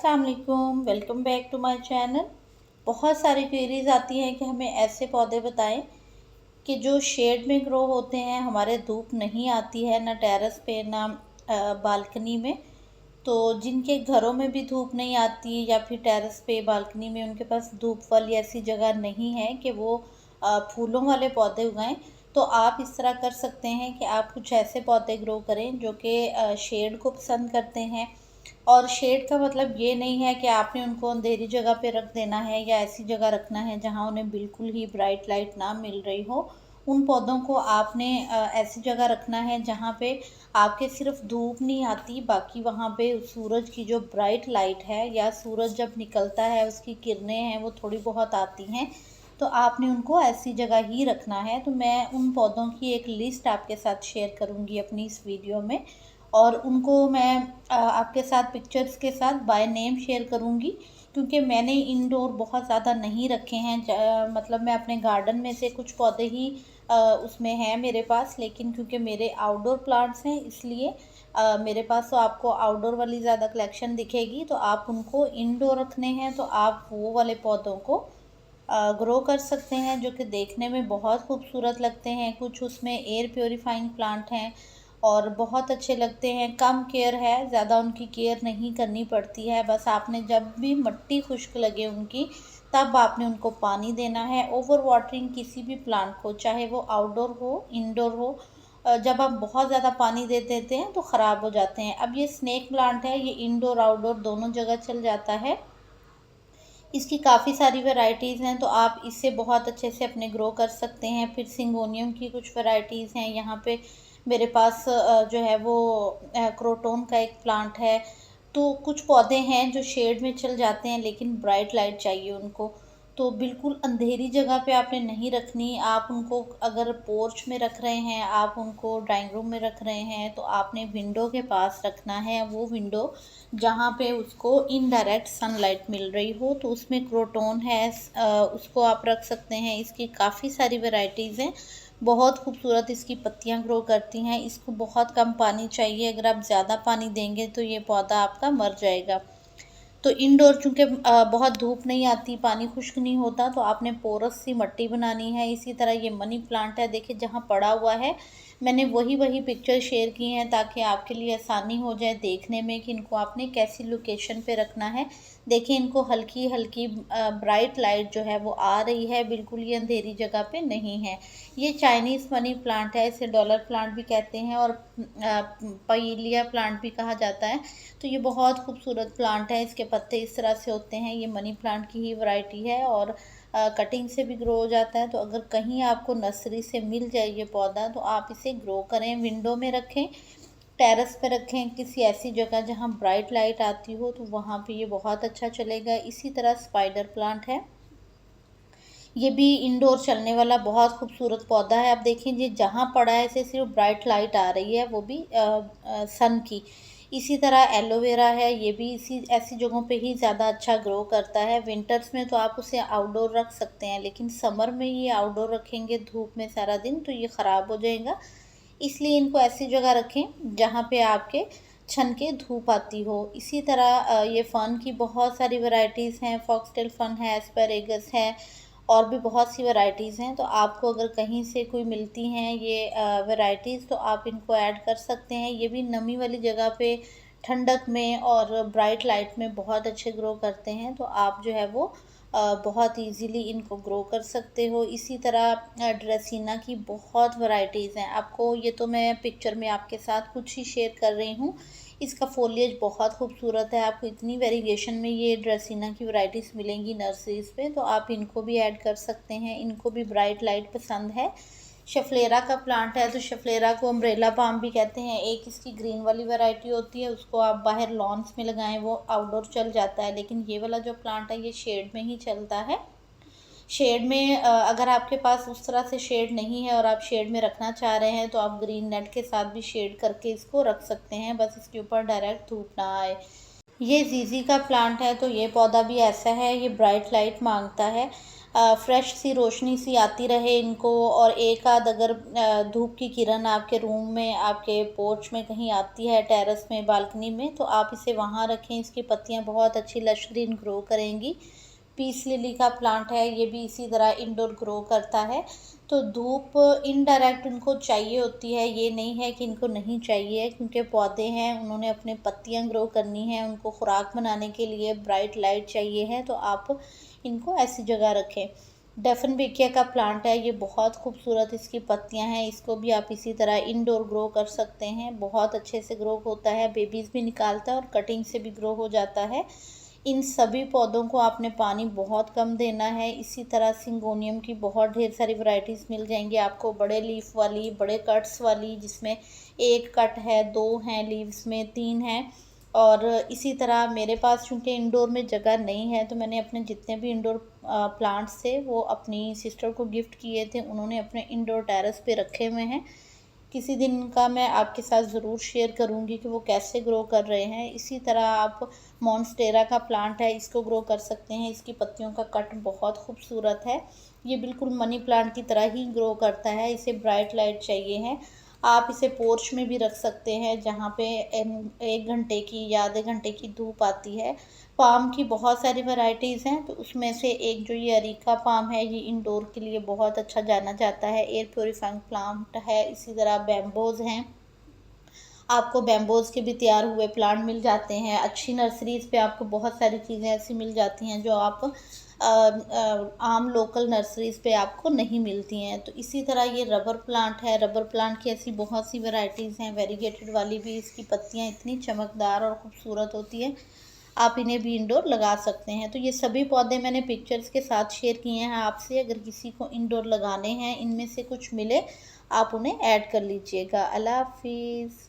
अस्सलाम वालेकुम, welcome back to my channel. बहुत सारी क्वेरीज आती हैं कि हमें ऐसे पौधे बताएं कि जो शेड में ग्रो होते हैं, हमारे धूप नहीं आती है ना टेरेस पे ना बालकनी में। तो जिनके घरों में भी धूप नहीं आती या फिर टेरेस पे बालकनी में उनके पास धूप वाली ऐसी जगह नहीं है कि वो फूलों वाले पौधे उगाएं, तो आप इस तरह कर सकते हैं कि आप कुछ ऐसे पौधे ग्रो करें जो कि शेड को पसंद करते हैं। और शेड का मतलब ये नहीं है कि आपने उनको अंधेरी जगह पे रख देना है या ऐसी जगह रखना है जहाँ उन्हें बिल्कुल ही ब्राइट लाइट ना मिल रही हो। उन पौधों को आपने ऐसी जगह रखना है जहाँ पे आपके सिर्फ धूप नहीं आती, बाकी वहाँ पे सूरज की जो ब्राइट लाइट है या सूरज जब निकलता है उसकी किरणें हैं वो थोड़ी बहुत आती हैं। तो आपने उनको ऐसी जगह ही रखना है। तो मैं उन पौधों की एक लिस्ट आपके साथ शेयर करूँगी अपनी इस वीडियो में, और उनको मैं आपके साथ पिक्चर्स के साथ बाय नेम शेयर करूँगी, क्योंकि मैंने इंडोर बहुत ज़्यादा नहीं रखे हैं। मतलब मैं अपने गार्डन में से कुछ पौधे ही उसमें हैं मेरे पास, लेकिन क्योंकि मेरे आउटडोर प्लांट्स हैं इसलिए मेरे पास तो आपको आउटडोर वाली ज़्यादा कलेक्शन दिखेगी। तो आप उनको इंडोर रखने हैं तो आप वो वाले पौधों को ग्रो कर सकते हैं जो कि देखने में बहुत खूबसूरत लगते हैं। कुछ उसमें एयर प्योरीफाइंग प्लांट हैं और बहुत अच्छे लगते हैं। कम केयर है, ज़्यादा उनकी केयर नहीं करनी पड़ती है। बस आपने जब भी मिट्टी खुश्क लगे उनकी, तब आपने उनको पानी देना है। ओवर वाटरिंग किसी भी प्लांट को, चाहे वो आउटडोर हो इंडोर हो, जब आप बहुत ज़्यादा पानी दे देते हैं तो ख़राब हो जाते हैं। अब ये स्नेक प्लांट है, ये इंडोर आउटडोर दोनों जगह चल जाता है। इसकी काफ़ी सारी वैरायटीज़ हैं, तो आप इससे बहुत अच्छे से अपने ग्रो कर सकते हैं। फिर सिंगोनियम की कुछ वैरायटीज़ हैं यहाँ पे मेरे पास। जो है वो क्रोटोन का एक प्लांट है। तो कुछ पौधे हैं जो शेड में चल जाते हैं लेकिन ब्राइट लाइट चाहिए उनको। तो बिल्कुल अंधेरी जगह पे आपने नहीं रखनी। आप उनको अगर पोर्च में रख रहे हैं, आप उनको ड्राइंग रूम में रख रहे हैं, तो आपने विंडो के पास रखना है। वो विंडो जहाँ पे उसको इनडायरेक्ट सनलाइट मिल रही हो, तो उसमें क्रोटोन है, उसको आप रख सकते हैं। इसकी काफ़ी सारी वैरायटीज़ हैं, बहुत खूबसूरत इसकी पत्तियां ग्रो करती हैं। इसको बहुत कम पानी चाहिए, अगर आप ज़्यादा पानी देंगे तो ये पौधा आपका मर जाएगा। तो इंडोर चूँकि बहुत धूप नहीं आती, पानी खुश्क नहीं होता, तो आपने पोरस सी मिट्टी बनानी है। इसी तरह ये मनी प्लांट है, देखिए जहाँ पड़ा हुआ है मैंने वही पिक्चर शेयर की हैं ताकि आपके लिए आसानी हो जाए देखने में कि इनको आपने कैसी लोकेशन पे रखना है। देखिए इनको हल्की हल्की ब्राइट लाइट जो है वो आ रही है, बिल्कुल ये अंधेरी जगह पे नहीं है। ये चाइनीज़ मनी प्लांट है, इसे डॉलर प्लांट भी कहते हैं और पाइलिया प्लांट भी कहा जाता है। तो ये बहुत खूबसूरत प्लांट है, इसके पत्ते इस तरह से होते हैं। ये मनी प्लांट की ही वैरायटी है और कटिंग से भी ग्रो हो जाता है। तो अगर कहीं आपको नर्सरी से मिल जाए ये पौधा, तो आप इसे ग्रो करें, विंडो में रखें, टेरेस पे रखें, किसी ऐसी जगह जहाँ ब्राइट लाइट आती हो, तो वहाँ पे ये बहुत अच्छा चलेगा। इसी तरह स्पाइडर प्लांट है, ये भी इंडोर चलने वाला बहुत खूबसूरत पौधा है। आप देखें ये जहाँ पड़ा है इसे सिर्फ ब्राइट लाइट आ रही है, वो भी सन की। इसी तरह एलोवेरा है, ये भी इसी ऐसी जगहों पे ही ज़्यादा अच्छा ग्रो करता है। विंटर्स में तो आप उसे आउटडोर रख सकते हैं, लेकिन समर में ये आउटडोर रखेंगे धूप में सारा दिन तो ये ख़राब हो जाएगा। इसलिए इनको ऐसी जगह रखें जहाँ पे आपके छन के धूप आती हो। इसी तरह ये फ़र्न की बहुत सारी वैरायटीज़ हैं, फॉक्सटेल फ़र्न है, एस्पेरेगस है, और भी बहुत सी वैरायटीज़ हैं। तो आपको अगर कहीं से कोई मिलती हैं ये वैरायटीज़, तो आप इनको ऐड कर सकते हैं। ये भी नमी वाली जगह पे ठंडक में और ब्राइट लाइट में बहुत अच्छे ग्रो करते हैं, तो आप जो है वो बहुत इजीली इनको ग्रो कर सकते हो। इसी तरह ड्रेसिना की बहुत वैरायटीज़ हैं। आपको ये तो मैं पिक्चर में आपके साथ कुछ ही शेयर कर रही हूँ। इसका फोलिएज बहुत खूबसूरत है, आपको इतनी वेरिएशन में ये ड्रेसिना की वैरायटीज़ मिलेंगी नर्सरीज़ पे, तो आप इनको भी ऐड कर सकते हैं। इनको भी ब्राइट लाइट पसंद है। शफलेरा का प्लांट है, तो शफलेरा को अम्ब्रेला पाम भी कहते हैं। एक इसकी ग्रीन वाली वैरायटी होती है, उसको आप बाहर लॉन्स में लगाएं, वो आउटडोर चल जाता है, लेकिन ये वाला जो प्लांट है ये शेड में ही चलता है। शेड में अगर आपके पास उस तरह से शेड नहीं है और आप शेड में रखना चाह रहे हैं, तो आप ग्रीन नेट के साथ भी शेड करके इसको रख सकते हैं, बस इसके ऊपर डायरेक्ट धूप ना आए। ये जीजी का प्लांट है, तो ये पौधा भी ऐसा है, ये ब्राइट लाइट मांगता है। फ्रेश सी रोशनी सी आती रहे इनको, और एक आध अगर धूप की किरण आपके रूम में, आपके पोर्च में कहीं आती है, टेरेस में, बालकनी में, तो आप इसे वहाँ रखें। इसकी पत्तियाँ बहुत अच्छी लश ग्रीन ग्रो करेंगी। पीस लिली का प्लांट है, ये भी इसी तरह इंडोर ग्रो करता है। तो धूप इनडायरेक्ट उनको चाहिए होती है, ये नहीं है कि इनको नहीं चाहिए, क्योंकि पौधे हैं, उन्होंने अपने पत्तियां ग्रो करनी है, उनको खुराक बनाने के लिए ब्राइट लाइट चाहिए है, तो आप इनको ऐसी जगह रखें। डेफनबेकिया का प्लांट है, ये बहुत खूबसूरत इसकी पत्तियां हैं, इसको भी आप इसी तरह इंडोर ग्रो कर सकते हैं। बहुत अच्छे से ग्रो होता है, बेबीज़ भी निकालता है और कटिंग से भी ग्रो हो जाता है। इन सभी पौधों को आपने पानी बहुत कम देना है। इसी तरह सिंगोनियम की बहुत ढेर सारी वैरायटीज़ मिल जाएंगी आपको, बड़े लीफ वाली, बड़े कट्स वाली, जिसमें एक कट है, दो हैं लीव्स में, तीन हैं। और इसी तरह मेरे पास चूँकि इंडोर में जगह नहीं है, तो मैंने अपने जितने भी इंडोर प्लांट्स थे वो अपनी सिस्टर को गिफ्ट किए थे, उन्होंने अपने इंडोर टेरेस पे रखे हुए हैं। किसी दिन का मैं आपके साथ ज़रूर शेयर करूंगी कि वो कैसे ग्रो कर रहे हैं। इसी तरह आप मॉन्स्टेरा का प्लांट है, इसको ग्रो कर सकते हैं। इसकी पत्तियों का कट बहुत खूबसूरत है, ये बिल्कुल मनी प्लांट की तरह ही ग्रो करता है। इसे ब्राइट लाइट चाहिए है। आप इसे पोर्च में भी रख सकते हैं, जहाँ पे 1 घंटे की या आधे घंटे की धूप आती है। पाम की बहुत सारी वैरायटीज़ हैं, तो उसमें से एक जो ये अरीका पाम है, ये इंडोर के लिए बहुत अच्छा जाना जाता है। एयर प्योरीफाइंग प्लांट है। इसी तरह बैम्बोज हैं, आपको बैम्बोज के भी तैयार हुए प्लांट मिल जाते हैं। अच्छी नर्सरीज़ पे आपको बहुत सारी चीज़ें ऐसी मिल जाती हैं जो आप आम लोकल नर्सरीज़ पे आपको नहीं मिलती हैं। तो इसी तरह ये रबर प्लांट है, रबर प्लांट की ऐसी बहुत सी वैरायटीज़ हैं। वेरीगेटेड वाली भी, इसकी पत्तियाँ इतनी चमकदार और ख़ूबसूरत होती हैं, आप इन्हें भी इंडोर लगा सकते हैं। तो ये सभी पौधे मैंने पिक्चर्स के साथ शेयर किए हैं आपसे। अगर किसी को इंडोर लगाने हैं, इनमें से कुछ मिले, आप उन्हें ऐड कर लीजिएगा। अल्लाह हाफिज़।